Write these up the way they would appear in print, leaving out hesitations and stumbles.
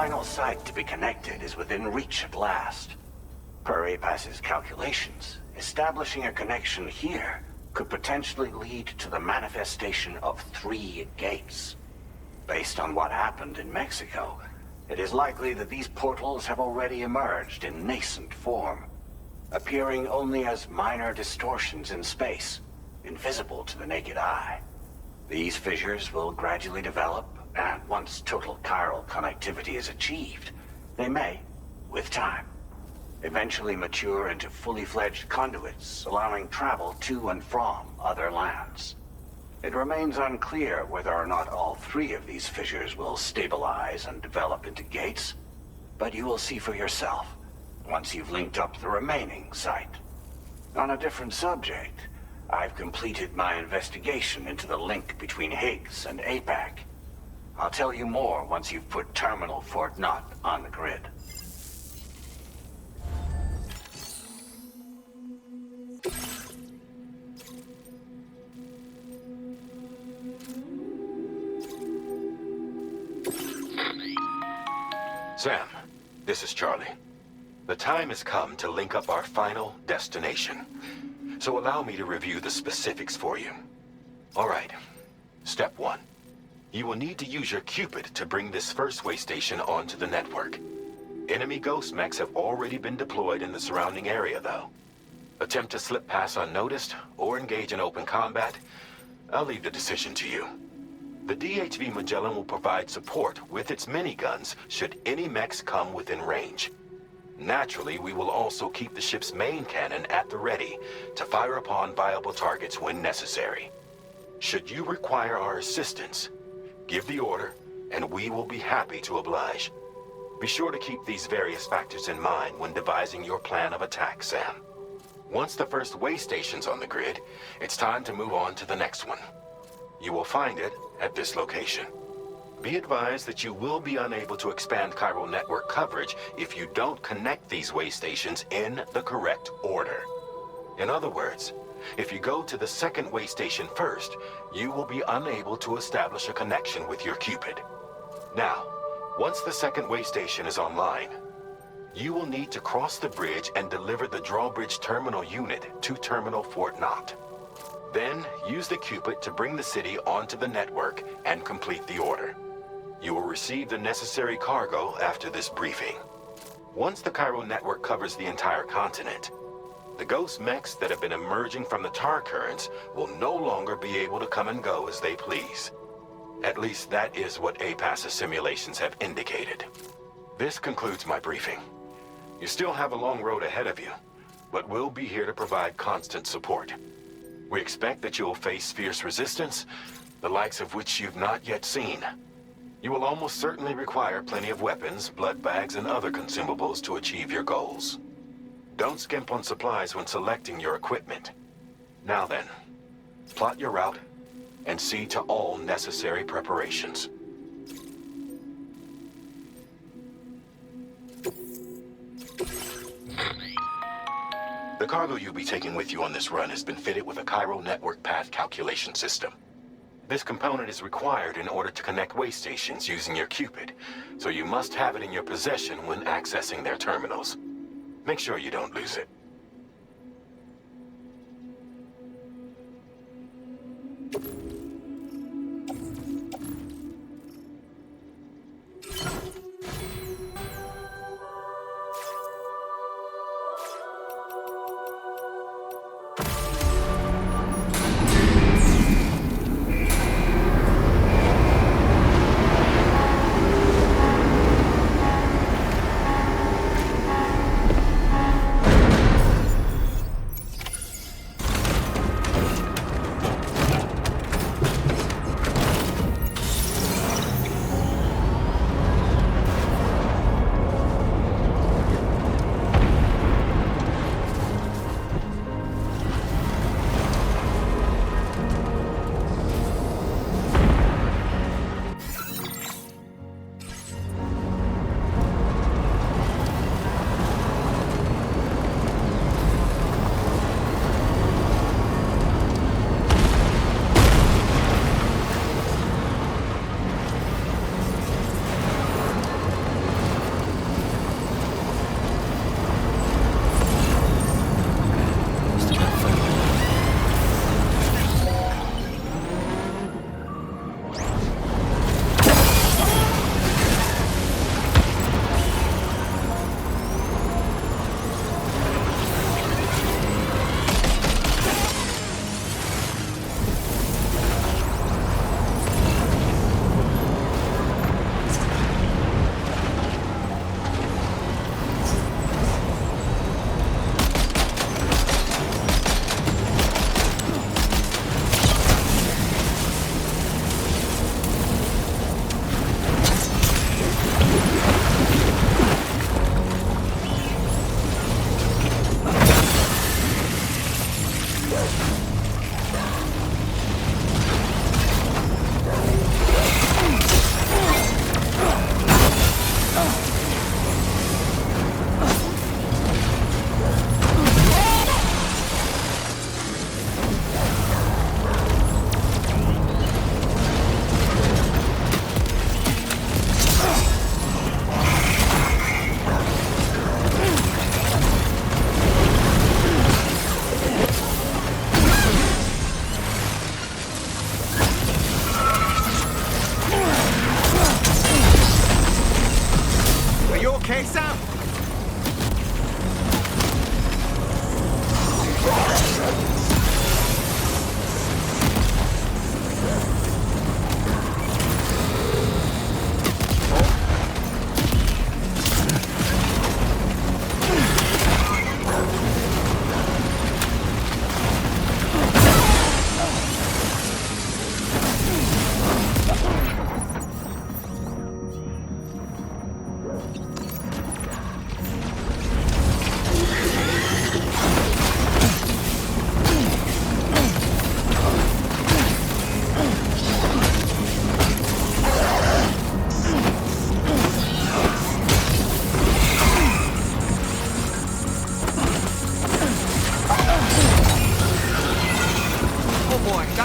final site to be connected is within reach at last. Per APAS's calculations, establishing a connection here could potentially lead to the manifestation of 3 gates. Based on what happened in Mexico, it is likely that these portals have already emerged in nascent form, appearing only as minor distortions in space, invisible to the naked eye. These fissures will gradually develop, and once total chiral connectivity is achieved, they may, with time, eventually mature into fully fledged conduits, allowing travel to and from other lands. It remains unclear whether or not all 3 of these fissures will stabilize and develop into gates, but you will see for yourself once you've linked up the remaining site. On a different subject, I've completed my investigation into the link between Higgs and APAC. I'll tell you more once you've put Terminal Fort Knot on the grid. Sam, this is Charlie. The time has come to link up our final destination. So allow me to review the specifics for you. All right. Step 1. You will need to use your Cupid to bring this first Waystation onto the network. Enemy Ghost Mechs have already been deployed in the surrounding area, though. Attempt to slip past unnoticed or engage in open combat, I'll leave the decision to you. The DHV Magellan will provide support with its miniguns should any mechs come within range. Naturally, we will also keep the ship's main cannon at the ready to fire upon viable targets when necessary. Should you require our assistance, give the order, and we will be happy to oblige. Be sure to keep these various factors in mind when devising your plan of attack, Sam. Once the first Waystation's on the grid, it's time to move on to the next one. You will find it at this location. Be advised that you will be unable to expand Chiral Network coverage if you don't connect these Waystations in the correct order. In other words, if you go to the second Waystation first, you will be unable to establish a connection with your Cupid. Now, once the second Waystation is online, you will need to cross the bridge and deliver the Drawbridge Terminal Unit to Terminal Fort Knot. Then, use the Cupid to bring the city onto the network and complete the order. You will receive the necessary cargo after this briefing. Once the Chiral Network covers the entire continent, the Ghost Mechs that have been emerging from the tar currents will no longer be able to come and go as they please. At least that is what APAS's simulations have indicated. This concludes my briefing. You still have a long road ahead of you, but we'll be here to provide constant support. We expect that you'll face fierce resistance, the likes of which you've not yet seen. You will almost certainly require plenty of weapons, blood bags, and other consumables to achieve your goals. Don't skimp on supplies when selecting your equipment. Now then, plot your route and see to all necessary preparations. The cargo you'll be taking with you on this run has been fitted with a Chiral Network path calculation system. This component is required in order to connect Waystations using your Cupid, so you must have it in your possession when accessing their terminals. Make sure you don't lose it.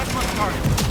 Plasma target.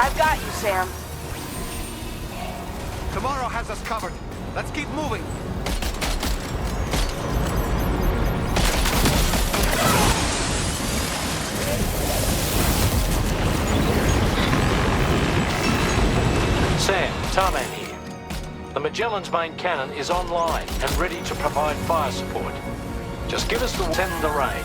I've got you, Sam. Tomorrow has us covered. Let's keep moving. Sam, Tarman here. The Magellan's main cannon is online and ready to provide fire support. Just give us the send the rain.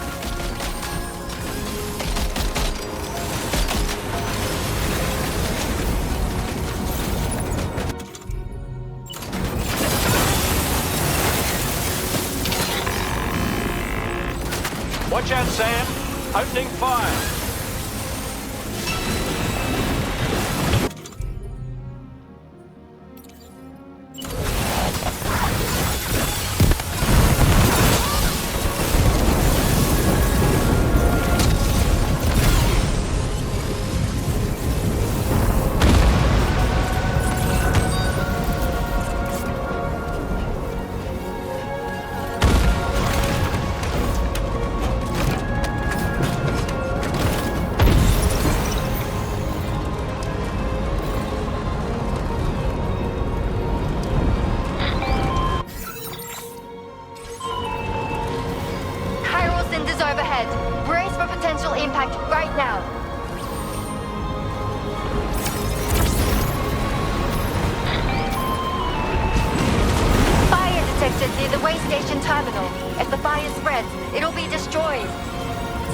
Watch out, Sam. Opening fire. Near the Waystation terminal. If the fire spreads, it'll be destroyed.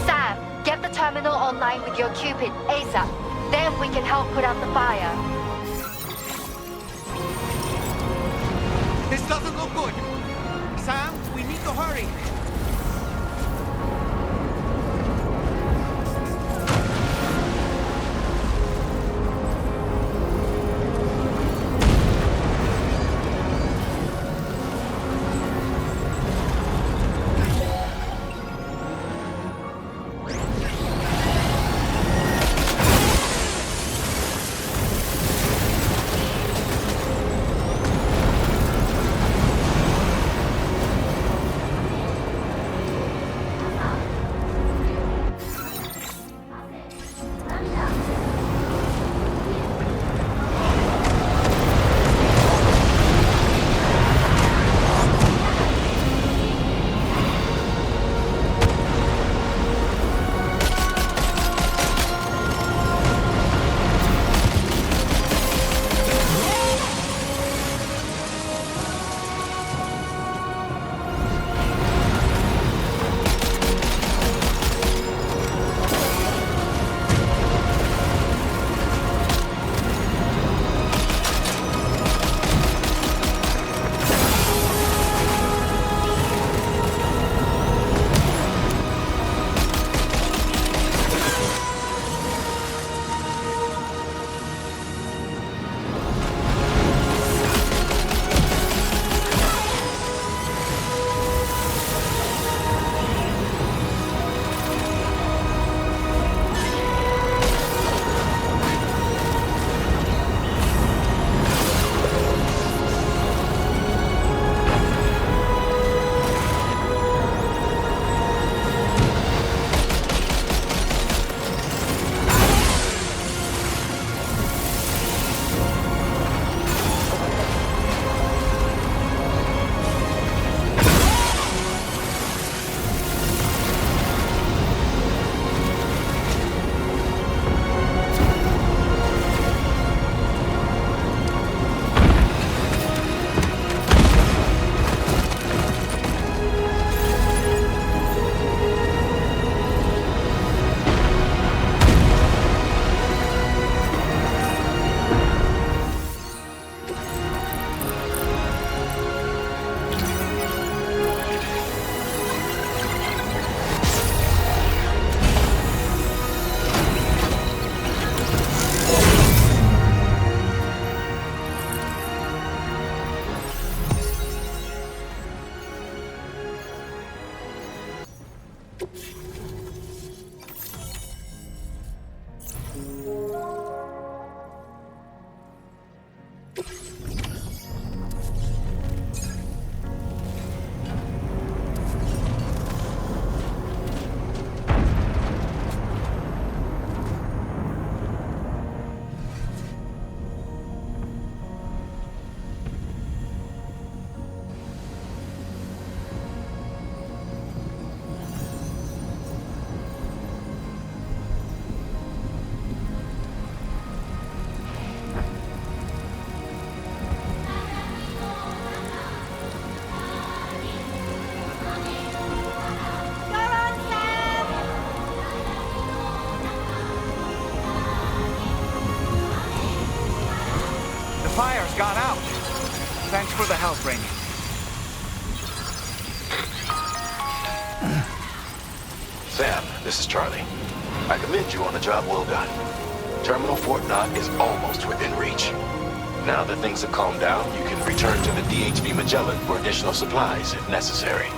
Sam, get the terminal online with your Cupid ASAP. Then we can help put out the fire. This doesn't look good. Sam, we need to hurry. fire's gone out. Thanks for the help, Rainy. Sam, this is Charlie. I commend you on a job well done. Terminal Fort Knott is almost within reach. Now that things have calmed down, you can return to the DHV Magellan for additional supplies if necessary.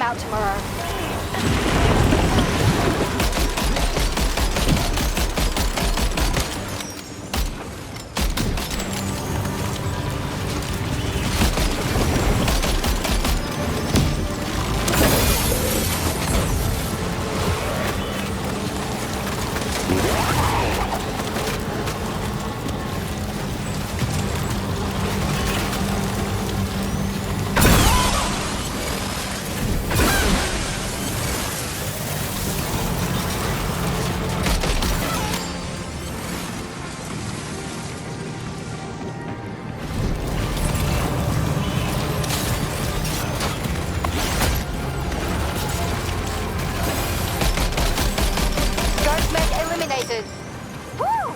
Out tomorrow. Ghost Mech eliminated. Woo!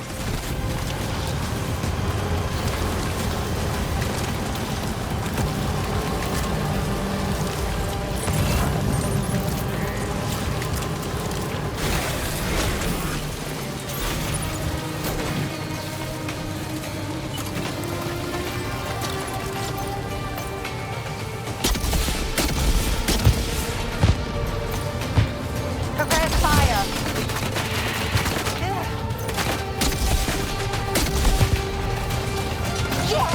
Prepare to fire. Yeah!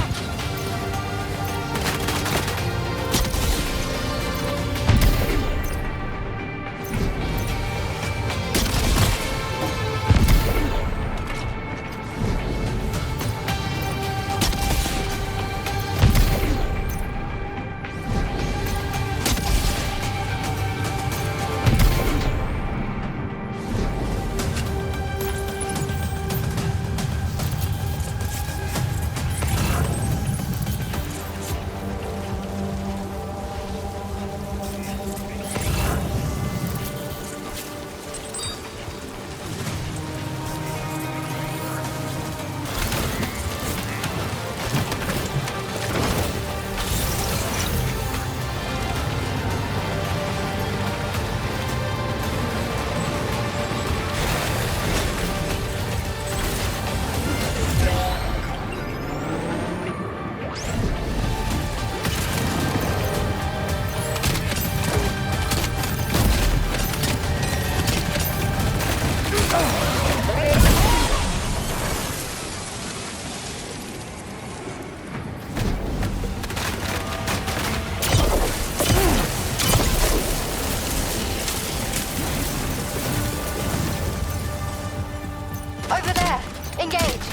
Over there! Engage!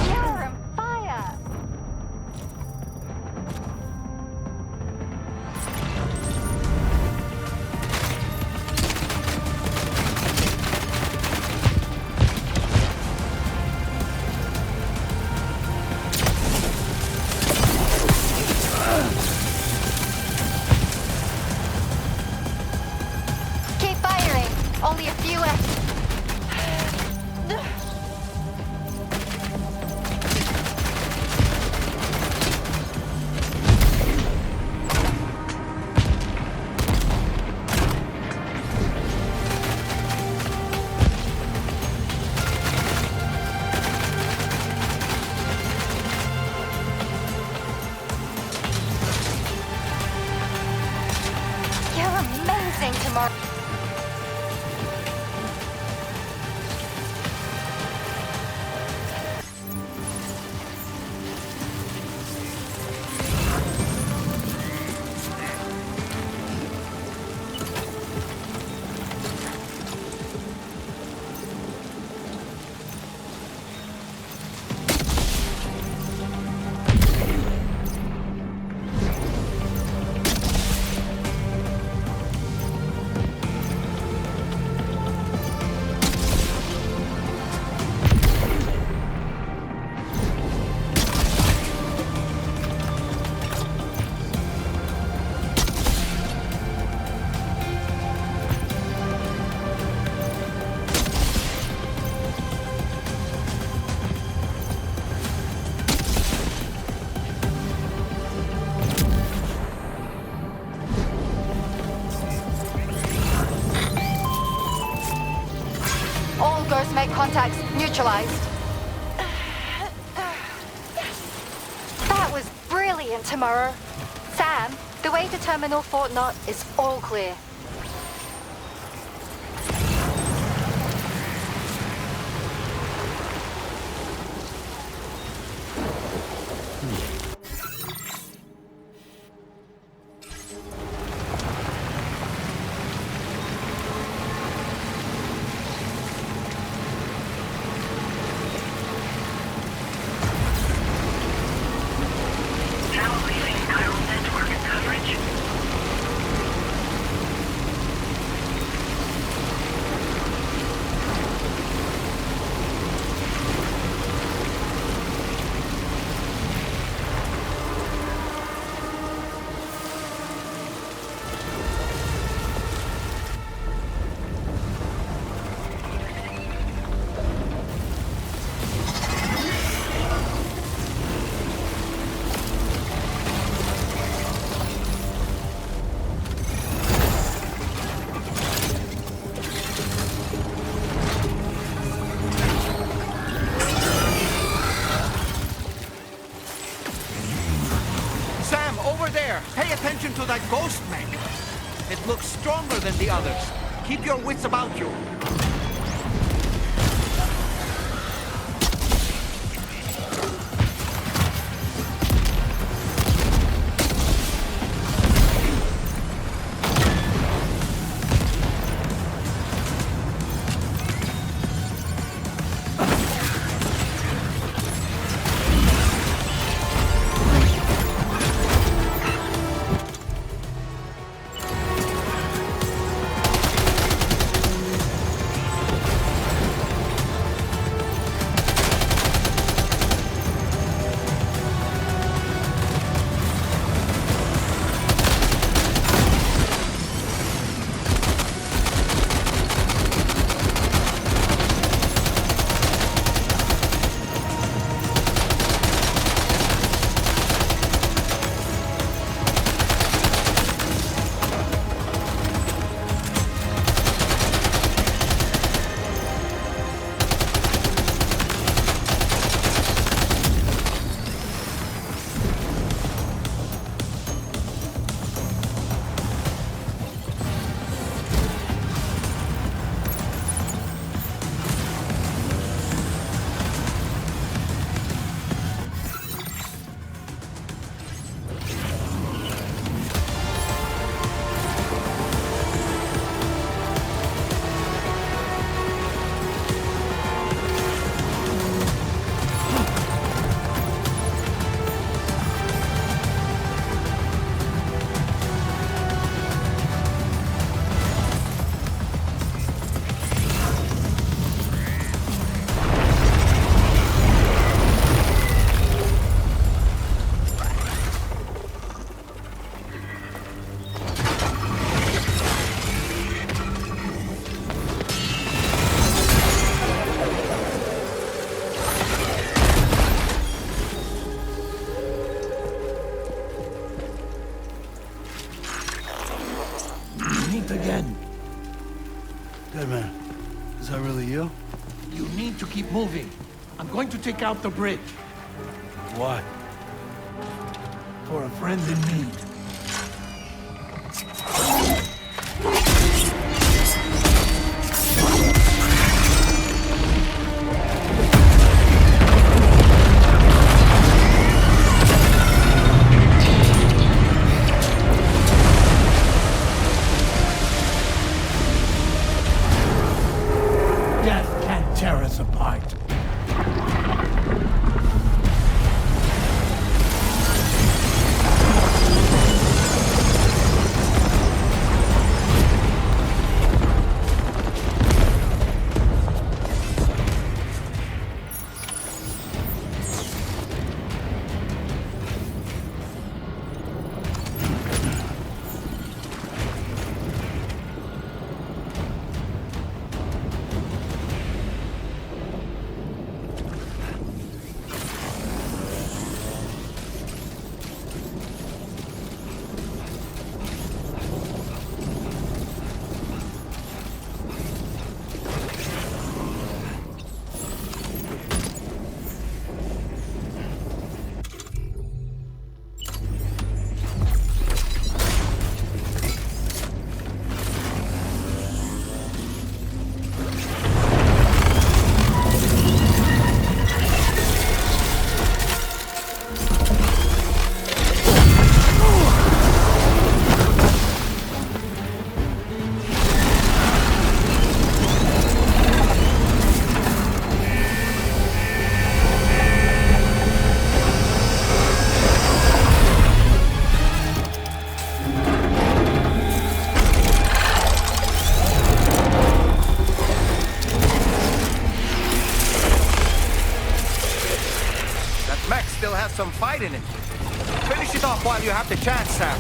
You're on fire! Mech contacts neutralized. That was brilliant, Tomorrow. Sam, the way to Terminal Fort Knot is all clear. Chiral Network coverage. Pay attention to that Ghost Mech. It looks stronger than the others. Keep your wits about you. Again. Good man. Is that really you? You need to keep moving. I'm going to take out the bridge. Why? For a friend in need. Death can't tear us apart. some fight in it. Finish it off while you have the chance, Sam.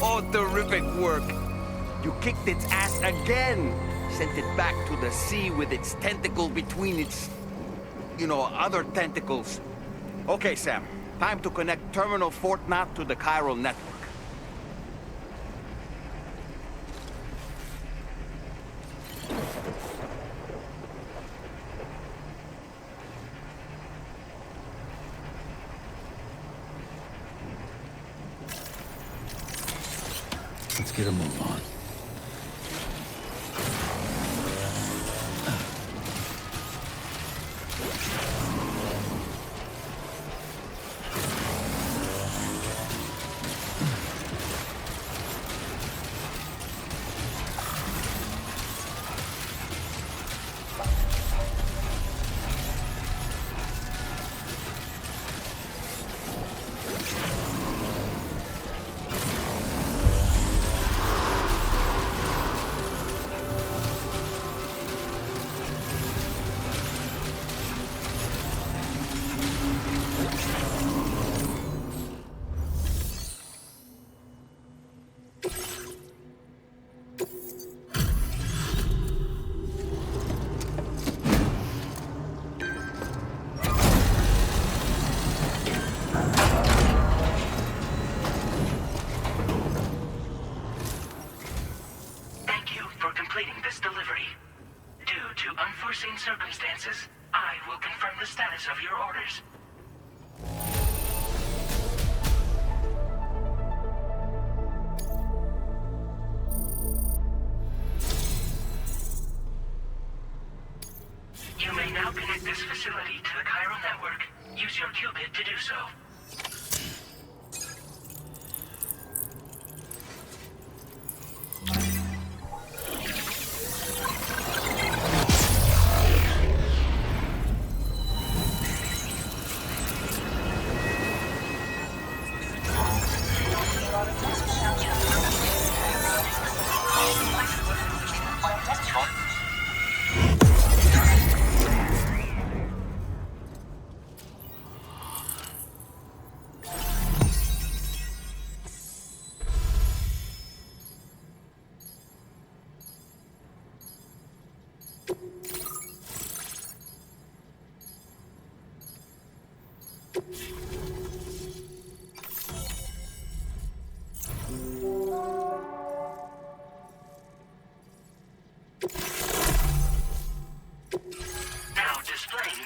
Oh, terrific work. You kicked its ass again. Sent it back to the sea with its tentacle between its, other tentacles. Okay, Sam. Time to connect Terminal Fort Knot to the Chiral Network. Let's get a move on. Circumstances, I will confirm the status of your orders. You may now connect this facility to the Chiral Network. Use your qubit to do so.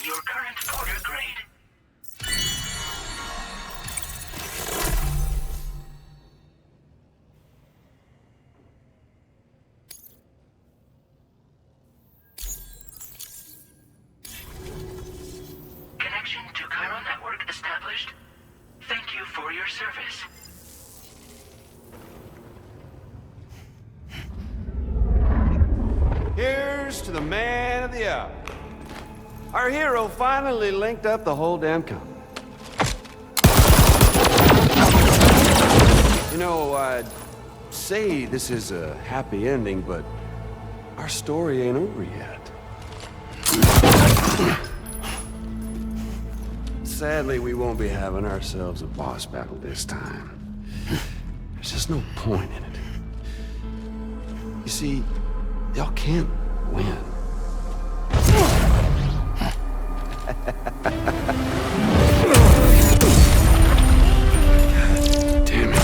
your current order grade. Connection to Chiral Network established. Thank you for your service. Here's to the man of the hour. Our hero finally linked up the whole damn company. You know, I'd say this is a happy ending, but our story ain't over yet. Sadly, we won't be having ourselves a boss battle this time. There's just no point in it. You see, y'all can't win. Damn it.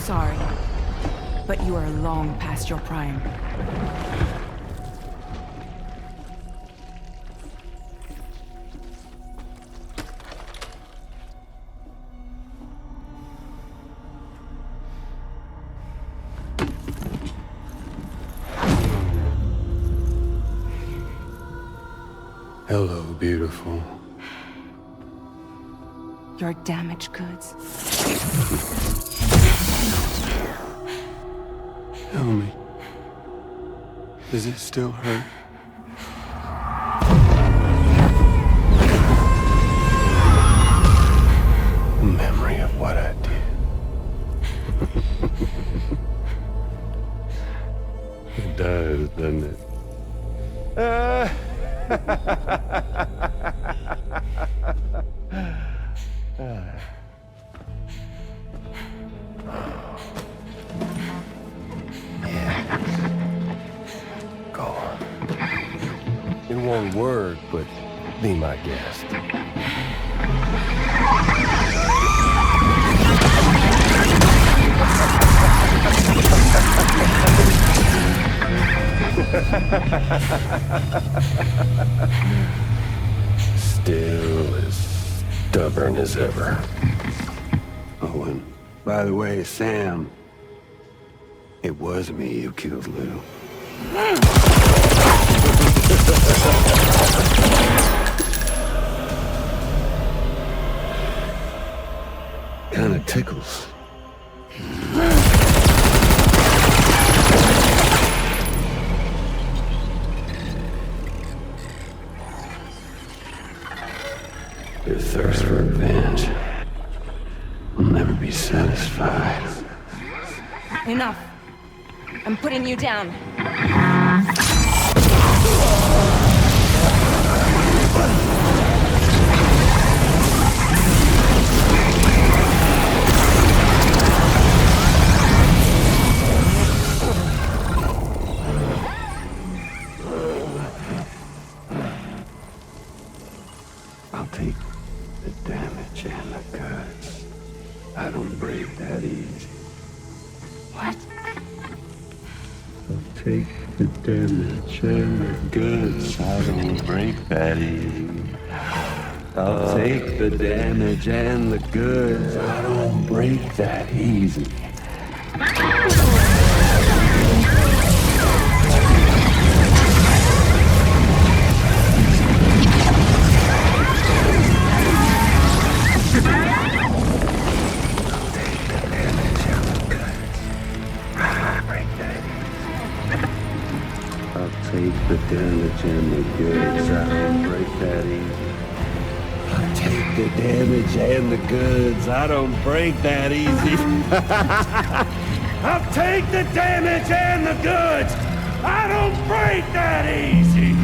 Sorry, but you are long past your prime. Hello, beautiful. Your damaged goods. Tell me, does it still hurt? A memory of what I did. It does, doesn't it? Go on. In one word, but be my guest. Still as stubborn as ever. Oh, and by the way, Sam, it was me who killed Lou. Kinda tickles. Your thirst for revenge will never be satisfied. Enough. I'm putting you down. I'll take the damage and the goods. I don't break that easy. What? I'll take the damage and the goods. I don't break that easy. I'll take the damage and the goods. I don't break that easy. Take the damage and the goods. I don't break that easy. I'll take the damage and the goods. I don't break that easy. I'll take the damage and the goods. I don't break that easy.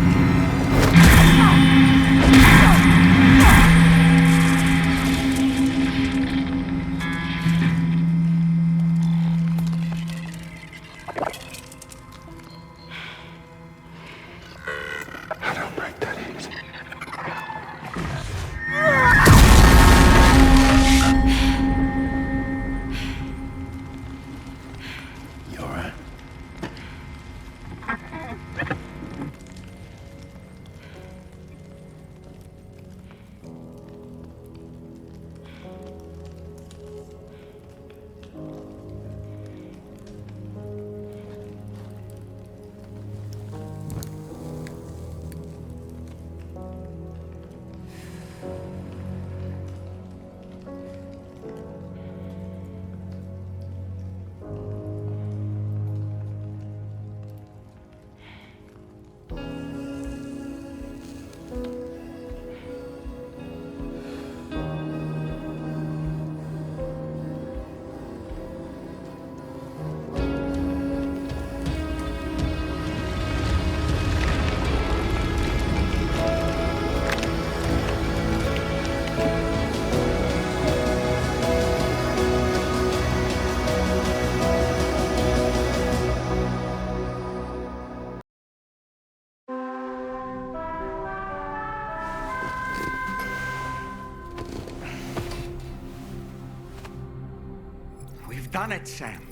We've done it, Sam.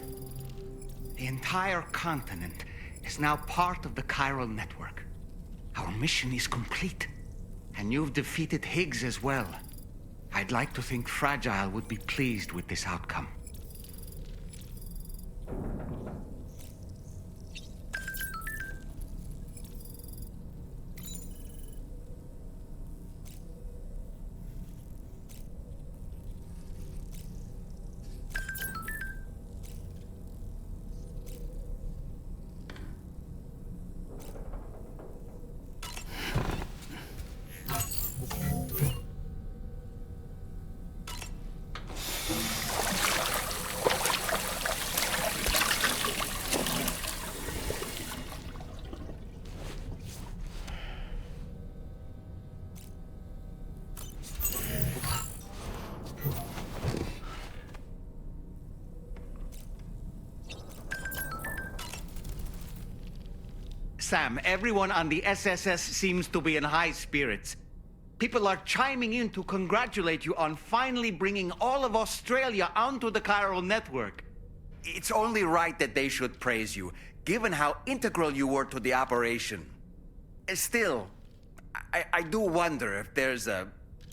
The entire continent is now part of the Chiral Network. Our mission is complete. And you've defeated Higgs as well. I'd like to think Fragile would be pleased with this outcome. Sam, everyone on the SSS seems to be in high spirits. People are chiming in to congratulate you on finally bringing all of Australia onto the Chiral Network. It's only right that they should praise you, given how integral you were to the operation. Still, I do wonder if there's a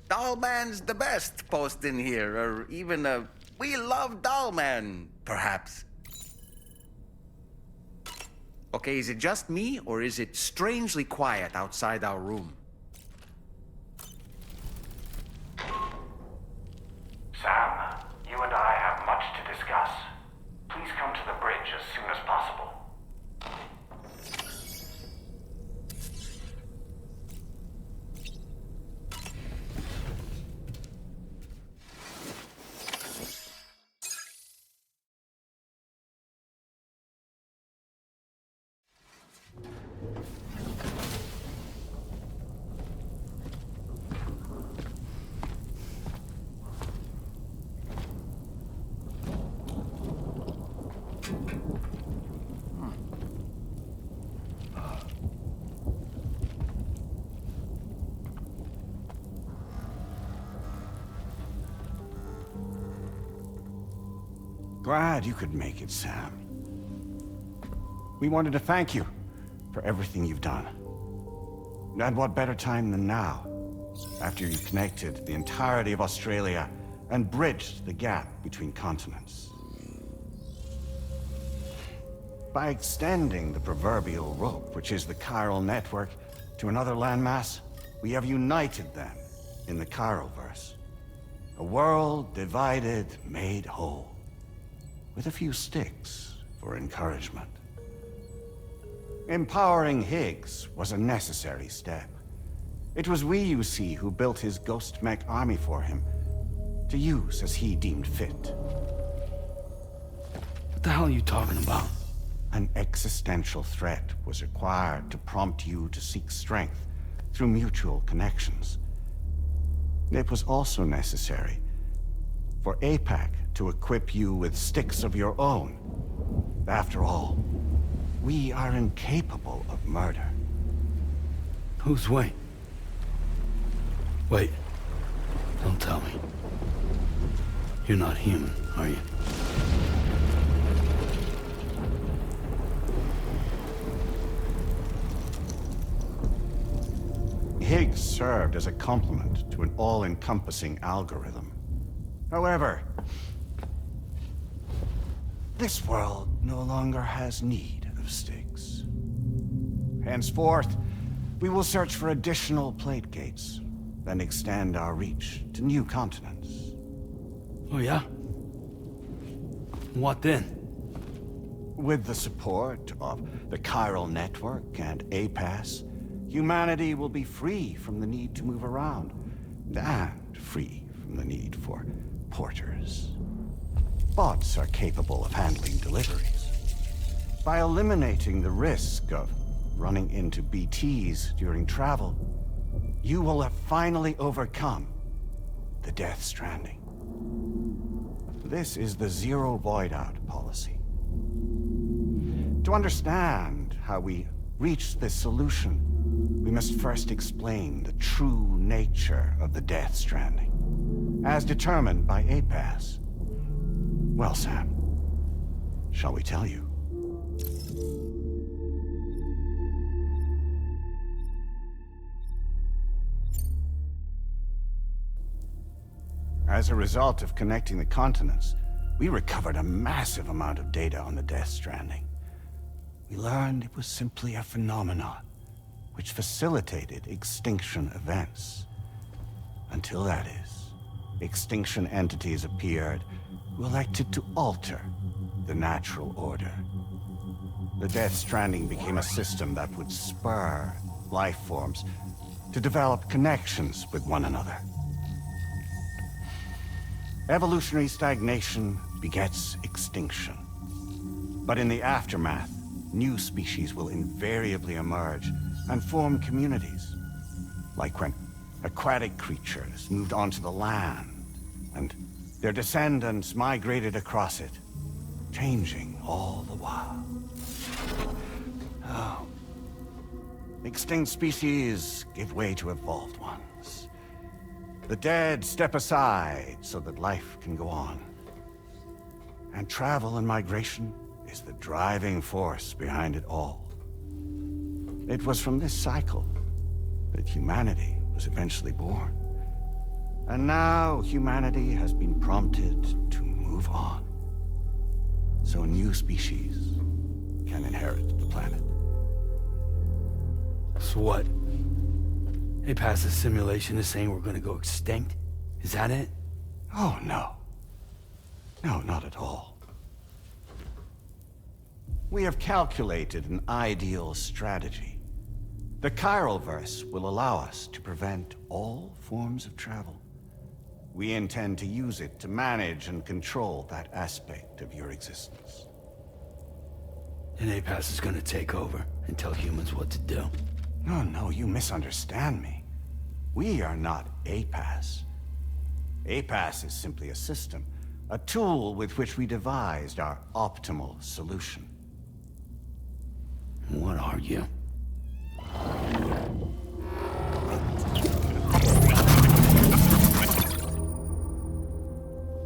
Dollman's the best post in here, or even a We Love Dollman, perhaps. Okay, is it just me, or is it strangely quiet outside our room? Sam, you and I have much to discuss. Please come to the bridge as soon as possible. Glad you could make it, Sam. We wanted to thank you for everything you've done. And what better time than now, after you connected the entirety of Australia and bridged the gap between continents. By extending the proverbial rope, which is the Chiral Network, to another landmass, we have united them in the Chiralverse. A world divided, made whole. With a few sticks for encouragement. Empowering Higgs was a necessary step. It was we, you see, who built his Ghost Mech army for him, to use as he deemed fit. What the hell are you talking about? An existential threat was required to prompt you to seek strength through mutual connections. It was also necessary for APAC to equip you with sticks of your own. After all, we are incapable of murder. Who's Wayne? Wait. Don't tell me. You're not human, are you? Higgs served as a complement to an all-encompassing algorithm. However, this world no longer has need of sticks. Henceforth, we will search for additional plate gates, then extend our reach to new continents. Oh yeah? What then? With the support of the Chiral Network and APAS, humanity will be free from the need to move around, and free from the need for porters. Bots are capable of handling deliveries. By eliminating the risk of running into BTs during travel, you will have finally overcome the Death Stranding. This is the Zero Void Out policy. To understand how we reach this solution, we must first explain the true nature of the Death Stranding, as determined by APAS. Well, Sam, shall we tell you? As a result of connecting the continents, we recovered a massive amount of data on the Death Stranding. We learned it was simply a phenomenon which facilitated extinction events. Until that is, extinction entities appeared who elected to alter the natural order. The Death Stranding became a system that would spur life forms to develop connections with one another. Evolutionary stagnation begets extinction. But in the aftermath, new species will invariably emerge and form communities. Like when aquatic creatures moved onto the land, and their descendants migrated across it, changing all the while. Oh. Extinct species give way to evolved ones. The dead step aside so that life can go on. And travel and migration is the driving force behind it all. It was from this cycle that humanity was eventually born. And now humanity has been prompted to move on. So new species can inherit the planet. So what? They passed a simulation is saying we're gonna go extinct? Is that it? Oh, no. No, not at all. We have calculated an ideal strategy. The Chiralverse will allow us to prevent all forms of travel. We intend to use it to manage and control that aspect of your existence. And APAS is gonna take over and tell humans what to do. No, you misunderstand me. We are not APAS. APAS is simply a system, a tool with which we devised our optimal solution. What are you?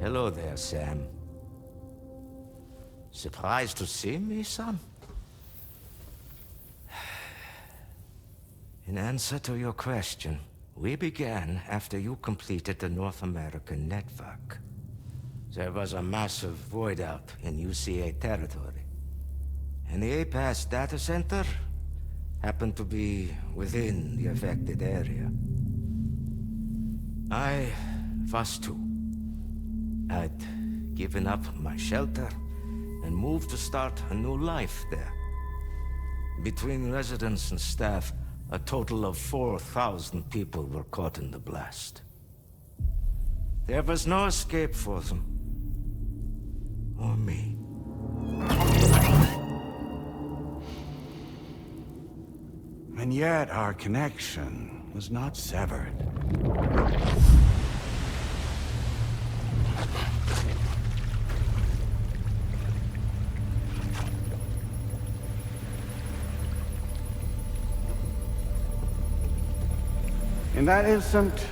Hello there, Sam. Surprised to see me, son? In answer to your question, we began after you completed the North American network. There was a massive void out in UCA territory. And the APAS data center happened to be within the affected area. I was too. I'd given up my shelter and moved to start a new life there. Between residents and staff, a total of 4,000 people were caught in the blast. There was no escape for them. Or me. And yet our connection was not severed. In that instant,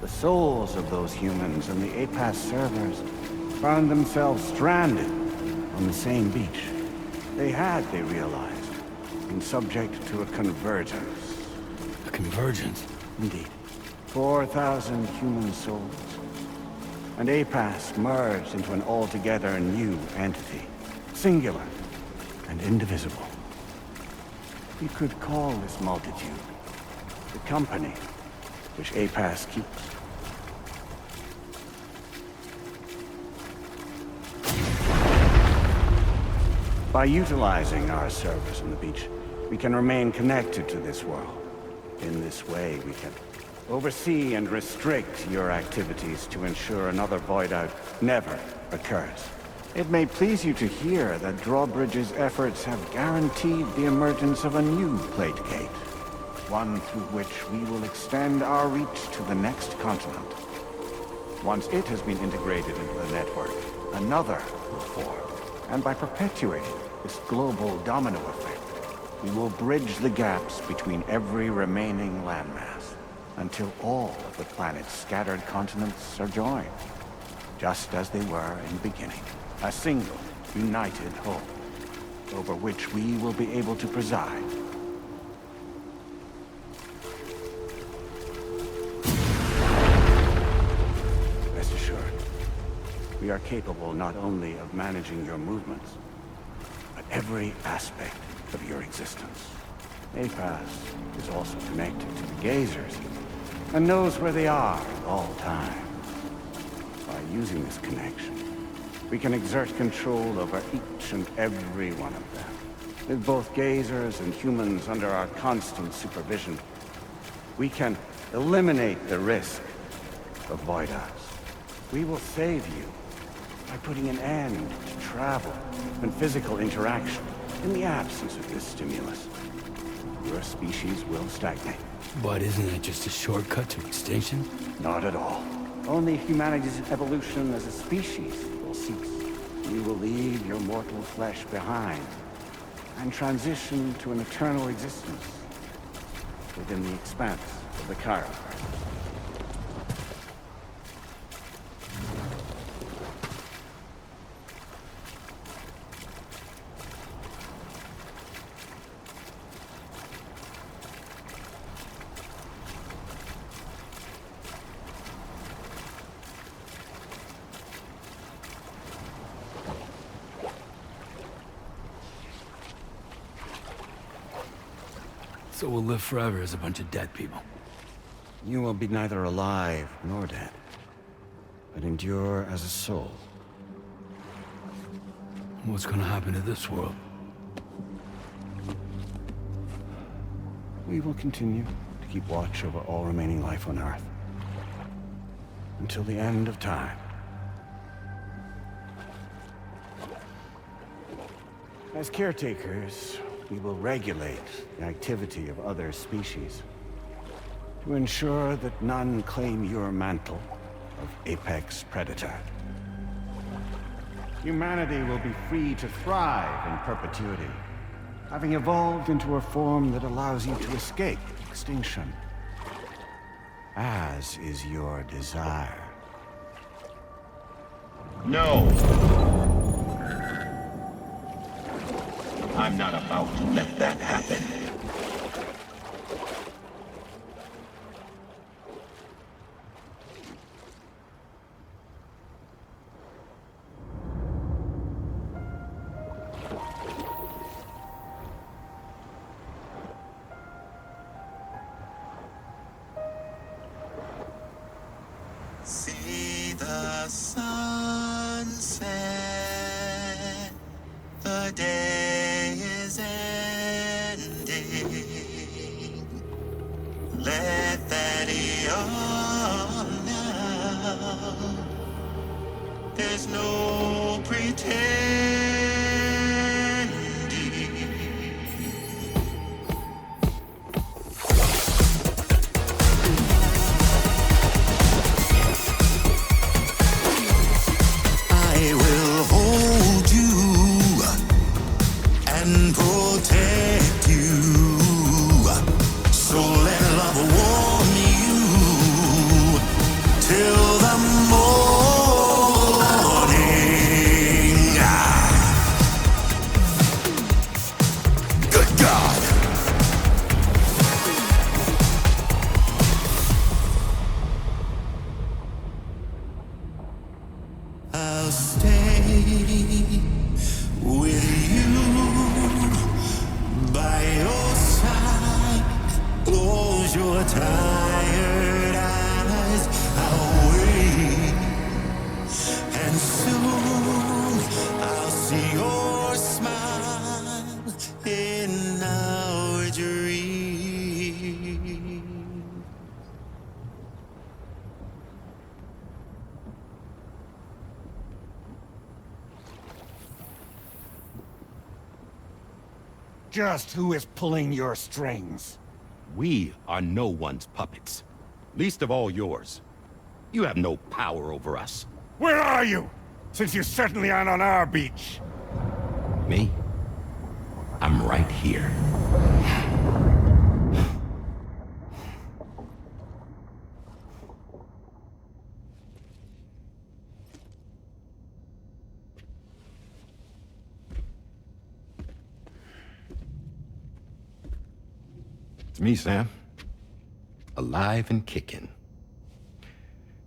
the souls of those humans and the APAS servers found themselves stranded on the same beach. They realized, been subject to a convergence. A convergence? Indeed. 4,000 human souls. And APAS merged into an altogether new entity. Singular and indivisible. You could call this multitude the company which APAS keeps. By utilizing our servers on the beach, we can remain connected to this world. In this way, we can oversee and restrict your activities to ensure another void out never occurs. It may please you to hear that Drawbridge's efforts have guaranteed the emergence of a new plate gate. One through which we will extend our reach to the next continent. Once it has been integrated into the network, another will form. And by perpetuating this global domino effect, we will bridge the gaps between every remaining landmass until all of the planet's scattered continents are joined, just as they were in the beginning. A single, united whole, over which we will be able to preside. Rest assured, we are capable not only of managing your movements, but every aspect of your existence. APAS is also connected to the gazers, and knows where they are at all times. By using this connection, we can exert control over each and every one of them. With both gazers and humans under our constant supervision, we can eliminate the risk of void us. We will save you by putting an end to travel and physical interaction in the absence of this stimulus. Your species will stagnate. But isn't that just a shortcut to extinction? Not at all. Only humanity's evolution as a species will cease. You will leave your mortal flesh behind and transition to an eternal existence within the expanse of the Chiral. So we'll live forever as a bunch of dead people. You will be neither alive nor dead, but endure as a soul. What's gonna happen to this world? We will continue to keep watch over all remaining life on Earth until the end of time. As caretakers, we will regulate the activity of other species to ensure that none claim your mantle of apex predator. Humanity will be free to thrive in perpetuity, having evolved into a form that allows you to escape extinction, as is your desire. No! I'm not about to let that happen. See the sunset, the day is ending. Let that yawn now. There's no pretending. I will hold you and protect you. So let love warm you till the morning. Good God. I'll stay with you by your side. Close your tired eyes. I'll wait, and soon I'll see your smile in our dream. Just who is pulling your strings? We are no one's puppets. Least of all yours. You have no power over us. Where are you? Since you certainly aren't on our beach. Me? I'm right here. It's me, Sam. Alive and kicking.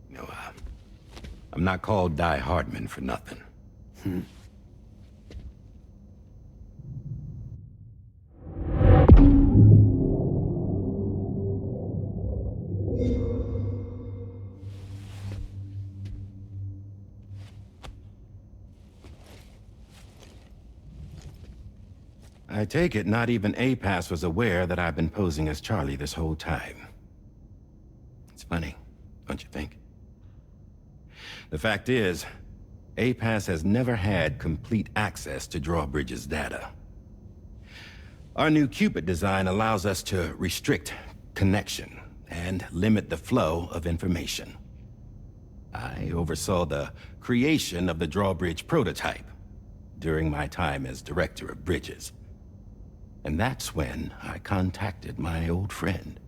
You know, I'm not called Die Hardman for nothing. I take it not even APAS was aware that I've been posing as Charlie this whole time. It's funny, don't you think? The fact is, APAS has never had complete access to Drawbridge's data. Our new Cupid design allows us to restrict connection and limit the flow of information. I oversaw the creation of the Drawbridge prototype during my time as Director of Bridges. And that's when I contacted my old friend,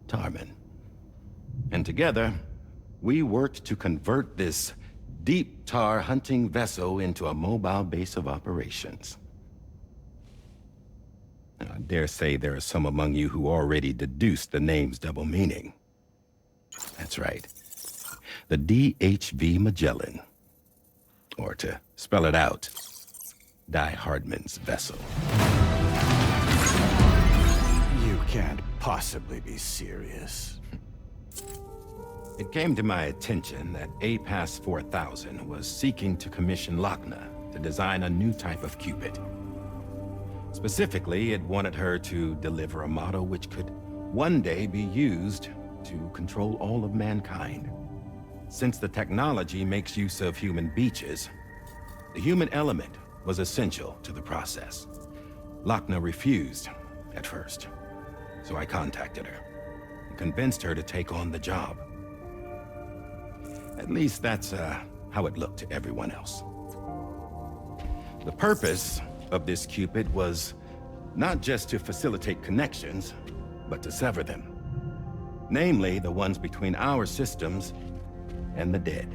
Tarman. And together, we worked to convert this deep tar hunting vessel into a mobile base of operations. Now, I dare say there are some among you who already deduced the name's double meaning. That's right. The DHV Magellan. Or to spell it out, Die Hardman's vessel. You can't possibly be serious. It came to my attention that APAS 4000 was seeking to commission Lochna to design a new type of Cupid. Specifically, it wanted her to deliver a model which could one day be used to control all of mankind. Since the technology makes use of human beaches, the human element was essential to the process. Lochna refused at first, so I contacted her and convinced her to take on the job. At least that's how it looked to everyone else. The purpose of this Cupid was not just to facilitate connections, but to sever them. Namely, the ones between our systems and the dead.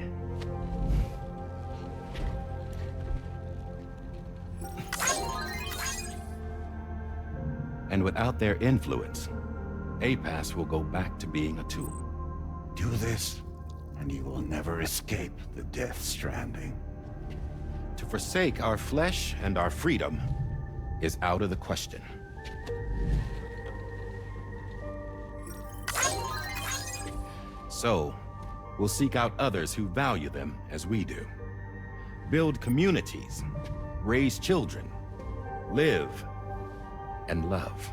And without their influence, APAS will go back to being a tool. Do this, and you will never escape the Death Stranding. To forsake our flesh and our freedom is out of the question. So, we'll seek out others who value them as we do. Build communities, raise children, live, and love.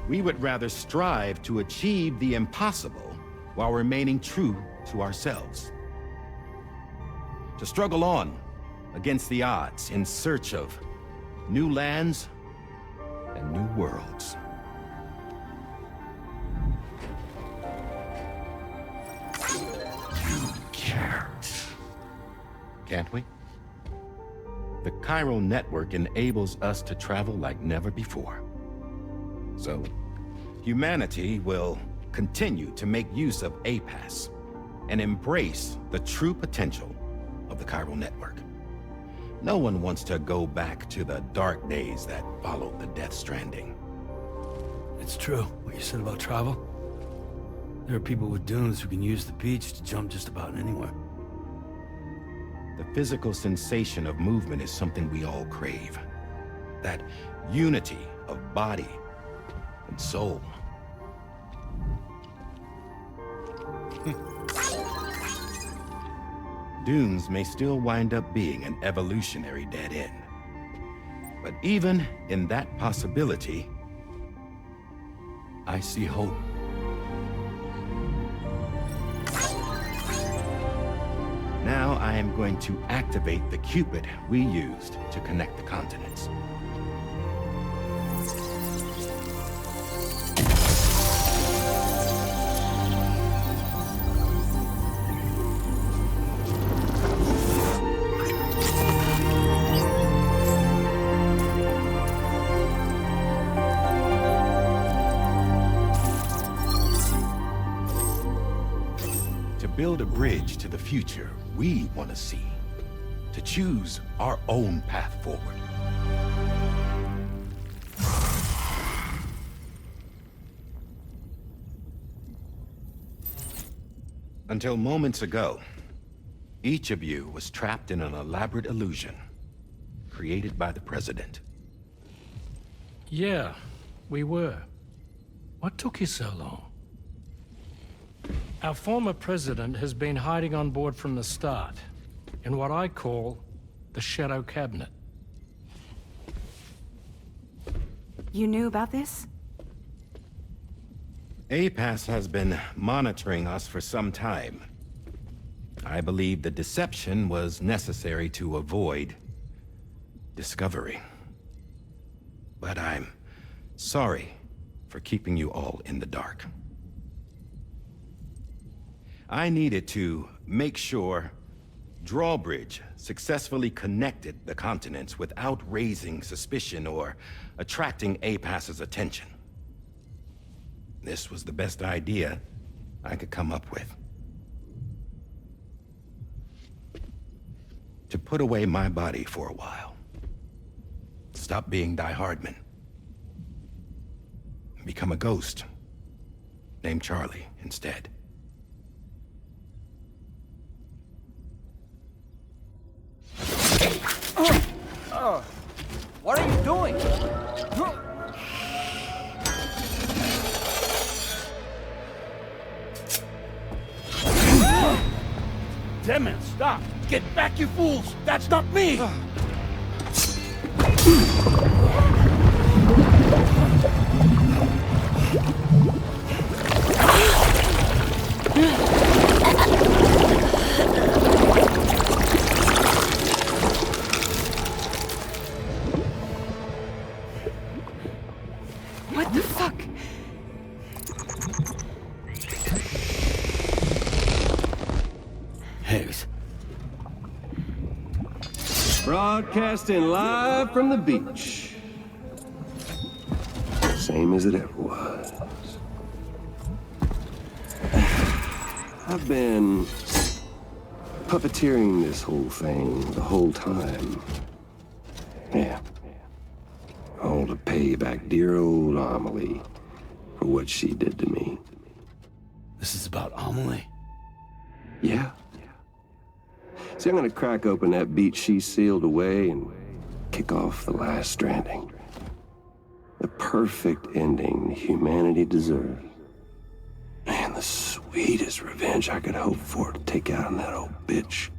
We would rather strive to achieve the impossible while remaining true to ourselves. To struggle on against the odds in search of new lands and new worlds. You can't. Can't we? The Chiral Network enables us to travel like never before. So, humanity will continue to make use of APAS and embrace the true potential of the Chiral Network. No one wants to go back to the dark days that followed the Death Stranding. It's true, what you said about travel. There are people with dunes who can use the beach to jump just about anywhere. The physical sensation of movement is something we all crave. That unity of body and soul. Dunes may still wind up being an evolutionary dead end. But even in that possibility, I see hope. Now I am going to activate the Cupid we used to connect the continents. Build a bridge to the future we want to see. to choose our own path forward. Until moments ago, each of you was trapped in an elaborate illusion created by the President. Yeah, we were. What took you so long? Our former president has been hiding on board from the start, in what I call the Shadow Cabinet. You knew about this? APAS has been monitoring us for some time. I believe the deception was necessary to avoid discovery. But I'm sorry for keeping you all in the dark. I needed to make sure Drawbridge successfully connected the continents without raising suspicion or attracting APAS's attention. This was the best idea I could come up with. To put away my body for a while. Stop being Die Hardman. Become a ghost. Named Charlie instead. What are you doing? Damn it, stop! Get back, you fools! That's not me! What the fuck? Higgs. Broadcasting live from the beach. Same as it ever was. I've been puppeteering this whole thing the whole time. Yeah. All to pay back dear old Amelie for what she did to me. This is about Amelie? Yeah. See, I'm gonna crack open that beach she sealed away and kick off the last stranding. The perfect ending humanity deserves. And the sweetest revenge I could hope for to take out on that old bitch.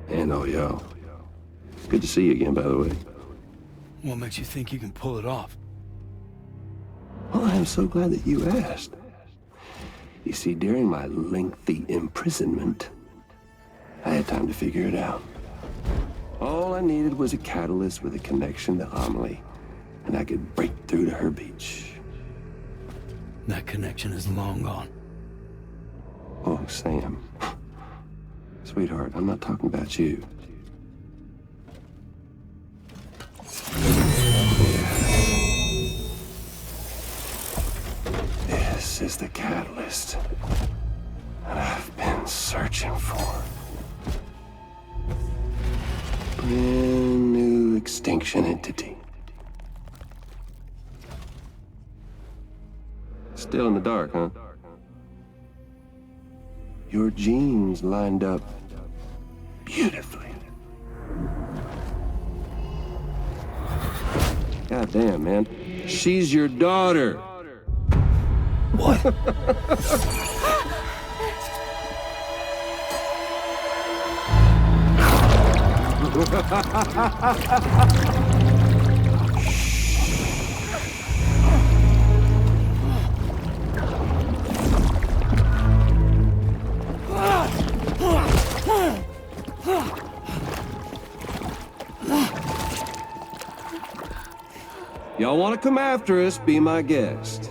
And oh, yo. Good to see you again, by the way. What makes you think you can pull it off? Well, I am so glad that you asked. You see, during my lengthy imprisonment, I had time to figure it out. All I needed was a catalyst with a connection to Amelie, and I could break through to her beach. That connection is long gone. Oh, Sam. Sweetheart, I'm not talking about you. This is the catalyst that I've been searching for. Brand new extinction entity. Still in the dark, huh? Your genes lined up beautifully. God damn, man. She's your daughter. What? Y'all want to come after us, be my guest.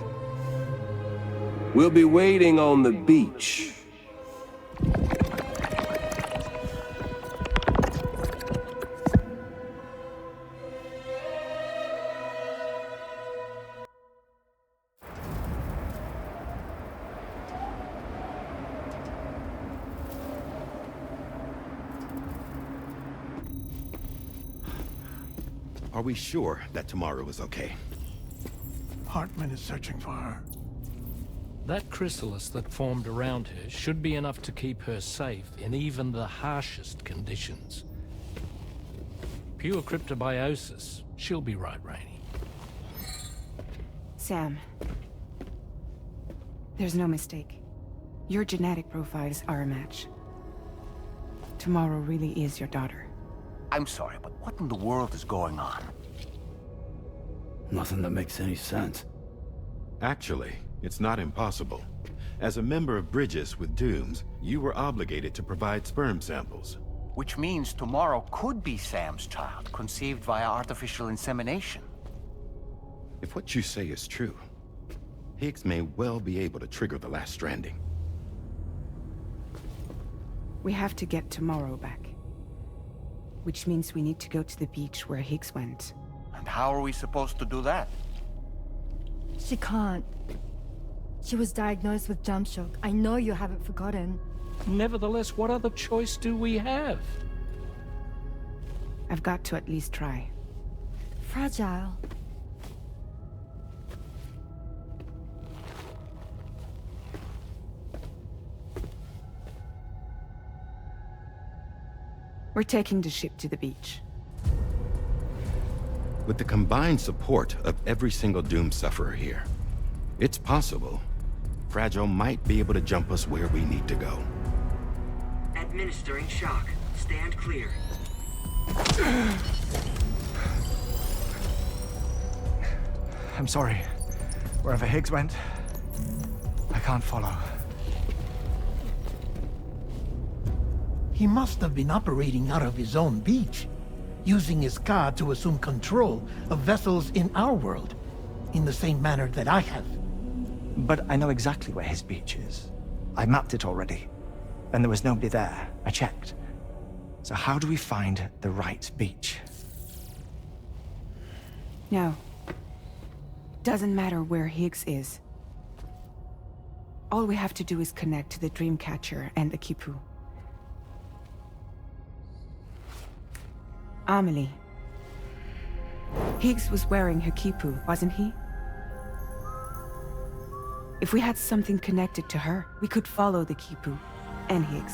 We'll be waiting on the beach. Are we sure that tomorrow is okay? Hartman is searching for her. That chrysalis that formed around her should be enough to keep her safe in even the harshest conditions. Pure cryptobiosis. She'll be right, Rainey. Sam. There's no mistake. Your genetic profiles are a match. Tomorrow really is your daughter. I'm sorry, but what in the world is going on? Nothing that makes any sense. Actually, it's not impossible. As a member of Bridges with Dooms, you were obligated to provide sperm samples. Which means tomorrow could be Sam's child, conceived via artificial insemination. If what you say is true, Higgs may well be able to trigger the last stranding. We have to get Tomorrow back. Which means we need to go to the beach where Higgs went. And how are we supposed to do that? She can't. She was diagnosed with jump shock. I know you haven't forgotten. Nevertheless, what other choice do we have? I've got to at least try. Fragile. We're taking the ship to the beach. With the combined support of every single Doom sufferer here, it's possible Fragile might be able to jump us where we need to go. Administering shock. Stand clear. I'm sorry. Wherever Higgs went, I can't follow. He must have been operating out of his own beach, using his car to assume control of vessels in our world, in the same manner that I have. But I know exactly where his beach is. I mapped it already, and there was nobody there. I checked. So how do we find the right beach? No. Doesn't matter where Higgs is. All we have to do is connect to the Dreamcatcher and the Kipu. Amelie. Higgs was wearing her Kipu, wasn't he? If we had something connected to her, we could follow the Kipu and Higgs.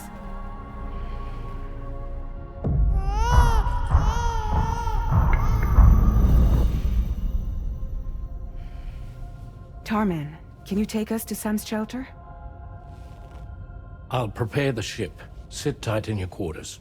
Tarman, can you take us to Sam's shelter? I'll prepare the ship. Sit tight in your quarters.